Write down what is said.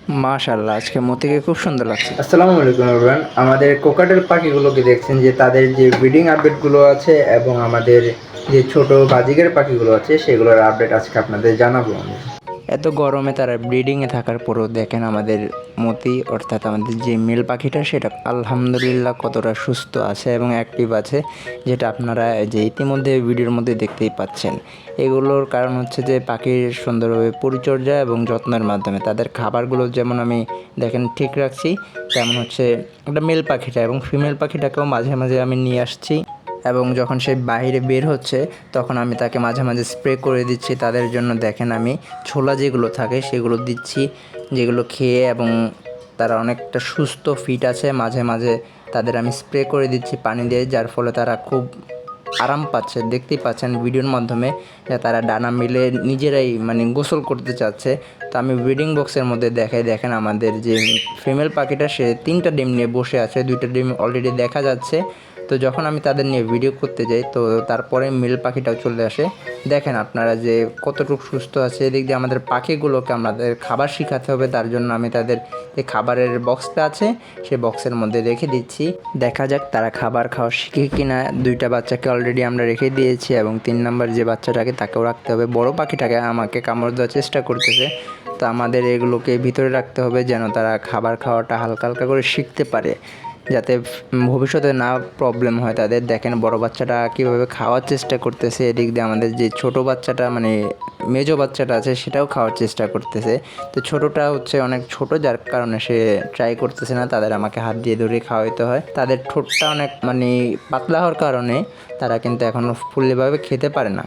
মাশাআল্লাহ, আজকে মতিকে খুব সুন্দর লাগছে। আসসালামু আলাইকুম এভরিওয়ান। আমাদের কোকাটেল পাখিগুলোকে দেখছেন যে তাদের যে ব্রিডিং আপডেটগুলো আছে এবং আমাদের যে ছোট বাজিকের পাখিগুলো আছে সেগুলোর আপডেট আজকে আপনাদের জানাবো আমি। এত গরমে তারা ব্রিডিংয়ে থাকার পরেও দেখেন আমাদের মতি অর্থাৎ আমাদের যে মেল পাখিটা সেটা আলহামদুলিল্লাহ কতটা সুস্থ আছে এবং অ্যাক্টিভ আছে, যেটা আপনারা যে ইতিমধ্যে ভিডিওর মধ্যে দেখতেই পাচ্ছেন। এগুলোর কারণ হচ্ছে যে পাখির সুন্দরভাবে পরিচর্যা এবং যত্নের মাধ্যমে তাদের খাবারগুলো যেমন আমি দেখেন ঠিক রাখছি, তেমন হচ্ছে একটা মেল পাখিটা এবং ফিমেল পাখিটাকেও মাঝে মাঝে আমি নিয়ে আসছি এবং যখন সে বাইরে বের হচ্ছে তখন আমি তাকে মাঝে মাঝে স্প্রে করে দিচ্ছি তাদের জন্য। দেখেন আমি ছোলা যেগুলো থাকে সেগুলো দিচ্ছি, যেগুলো খেয়ে এবং তারা অনেকটা সুস্থ ফিট আছে। মাঝে মাঝে তাদের আমি স্প্রে করে দিচ্ছি পানি দিয়ে, যার ফলে তারা খুব আরাম পাচ্ছে। দেখতেই পাচ্ছেন ভিডিওর মাধ্যমে যে তারা ডানা মিলে নিজেরাই গোসল করতে চাচ্ছে। তো আমি ব্রিডিং বক্সের মধ্যে দেখেন আমাদের যে ফিমেল পাখিটা সে 3টা ডিম নিয়ে বসে আছে, 2টা ডিম অলরেডি দেখা যাচ্ছে। তো যখন আমি তাদের নিয়ে ভিডিও করতে যাই তো তারপরে মেল পাখিটাও চলে আসে। দেখেন আপনারা যে কতটুকু সুস্থ আছে। এদিক দিয়ে আমাদের পাখিগুলোকে আমাদের খাবার শেখাতে হবে, তার জন্য আমি তাদের যে খাবারের বক্সটা আছে সে বক্সের মধ্যে রেখে দিচ্ছি। দেখা যাক তারা খাবার খাওয়া শিখে কিনা। 2টা বাচ্চাকে অলরেডি আমরা রেখে দিয়েছি এবং 3 নাম্বার যে বাচ্চাটাকে তাকেও রাখতে হবে। বড় পাখিটাকে আমাকে কামড় দেওয়ার চেষ্টা করতেছে, তো আমাদের এগুলোকে ভিতরে রাখতে হবে যেন তারা খাবার খাওয়াটা হালকা হালকা করে শিখতে পারে, যাতে ভবিষ্যতে না প্রবলেম হয় তাদের। দেখেন বড় বাচ্চাটা কীভাবে খাওয়ার চেষ্টা করতেছে, এদিক দিয়ে আমাদের যে ছোট বাচ্চাটা মেজো বাচ্চাটা আছে সেটাও খাওয়ার চেষ্টা করতেছে। তো ছোটোটা হচ্ছে অনেক ছোট, যার কারণে সে ট্রাই করতেছে না, তাদের আমাকে হাত দিয়ে ধরে খাওয়াইতে হয়। তাদের ঠোঁটটা অনেক পাতলা হওয়ার কারণে তারা কিন্তু এখনও ফুললিভাবে খেতে পারে না।